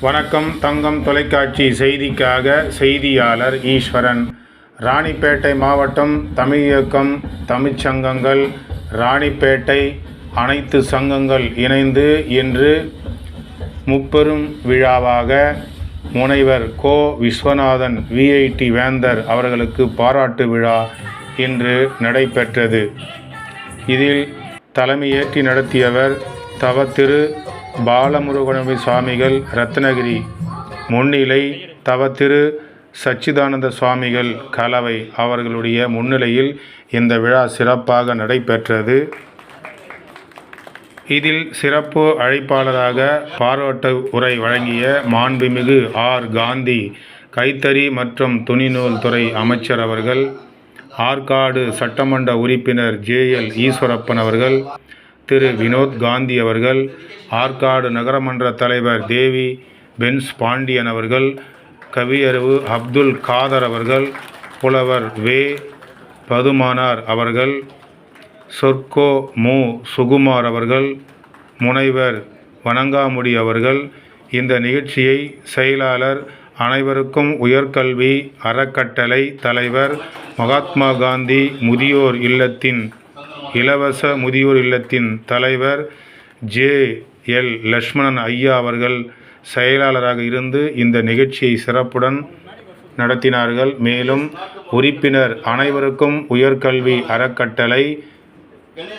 வணக்கம். தங்கம் தொலைக்காட்சி செய்திக்காக செய்தியாளர் ஈஸ்வரன். ராணிப்பேட்டை மாவட்டம் தமிழ் இயக்கம் தமிழ்ச்சங்கங்கள் ராணிப்பேட்டை அனைத்து சங்கங்கள் இணைந்து இன்று முப்பெரும் விழாவாக முனைவர் கோ. விஸ்வநாதன் விஐடி வேந்தர் அவர்களுக்கு பாராட்டு விழா இன்று நடைபெற்றது. இதில் தலைமையேற்றி நடத்தியவர் தவ திரு பாலமுருகனவி சுவாமிகள் ரத்னகிரி. முன்னிலை தவ திரு சச்சிதானந்த சுவாமிகள் கலவை அவர்களுடைய முன்னிலையில் இந்த விழா சிறப்பாக நடைபெற்றது. இதில் சிறப்பு அழைப்பாளராக பாராட்டு உரை வழங்கிய மாண்புமிகு ஆர். காந்தி கைத்தறி மற்றும் துணிநூல் துறை அமைச்சர் அவர்கள், ஆற்காடு சட்டமன்ற உறுப்பினர் ஜே.எல். ஈஸ்வரப்பன் அவர்கள், திரு வினோத் காந்தி அவர்கள், ஆற்காடு நகரமன்ற தலைவர் தேவி பென்ஸ் பாண்டியன் அவர்கள், கவியரவு அப்துல் காதர் அவர்கள், புலவர் வே. பதுமானார் அவர்கள், சொர்க்கோ மு. சுகுமார் அவர்கள், முனைவர் வணங்காமுடி அவர்கள் இந்த நிகழ்ச்சியை செயலாளர் அனைவருக்கும் உயர்கல்வி அறக்கட்டளை தலைவர் மகாத்மா காந்தி முதியோர் இல்லத்தின் இலவச முதியோர் இல்லத்தின் தலைவர் ஜே.எல். லட்சுமணன் ஐயா அவர்கள் செயலாளராக இருந்து இந்த நிகழ்ச்சியை சிறப்புடன் நடத்தினார்கள். மேலும் உறுப்பினர் அனைவருக்கும் உயர்கல்வி அறக்கட்டளை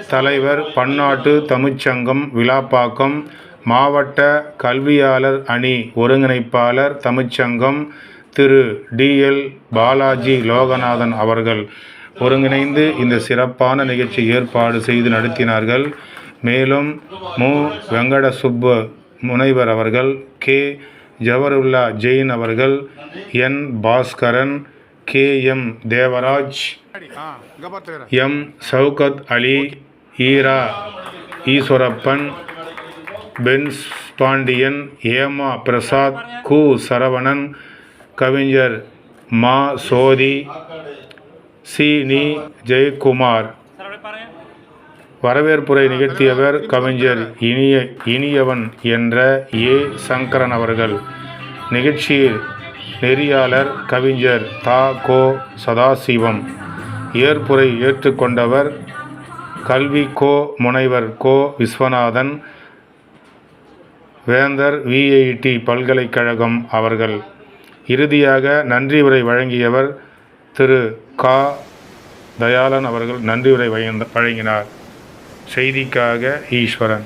தலைவர் பன்னாட்டு தமிழ்ச்சங்கம் விழாப்பாக்கம் மாவட்ட கல்வியாளர் அணி ஒருங்கிணைப்பாளர் தமிழ்ச்சங்கம் திரு டி.எல். பாலாஜி லோகநாதன் அவர்கள் ஒருங்கிணைந்து இந்த சிறப்பான நிகழ்ச்சி ஏற்பாடு செய்து நடத்தினார்கள். மேலும் மு. வெங்கடசுப்பு முனைவர் அவர்கள், கே. ஜவஹருல்லா ஜெயின் அவர்கள், என். பாஸ்கரன், கே.எம். தேவராஜ், எம். சவுகத் அலி, ஈரா ஈஸ்வரப்பன், பென்ஸ் பாண்டியன், ஏமா பிரசாத், கு. சரவணன், கவிஞர் மா. சோதி, சி. நி. ஜெயக்குமார். வரவேற்புரை நிகழ்த்தியவர் கவிஞர் இனியவன் என்ற ஏ. சங்கரன் அவர்கள். நிகழ்ச்சியில் நெறியாளர் கவிஞர் தா. கோ. சதாசிவம். ஏற்புரை ஏற்றுக்கொண்டவர் கல்வி கோ. முனைவர் கோ. விஸ்வநாதன் வேந்தர் விஐடி பல்கலைக்கழகம் அவர்கள். இறுதியாக நன்றி உரை வழங்கியவர் திரு கா. தயாளன் அவர்கள் நன்றி உரை வழங்கினார். செய்திக்காக ஈஸ்வரன்.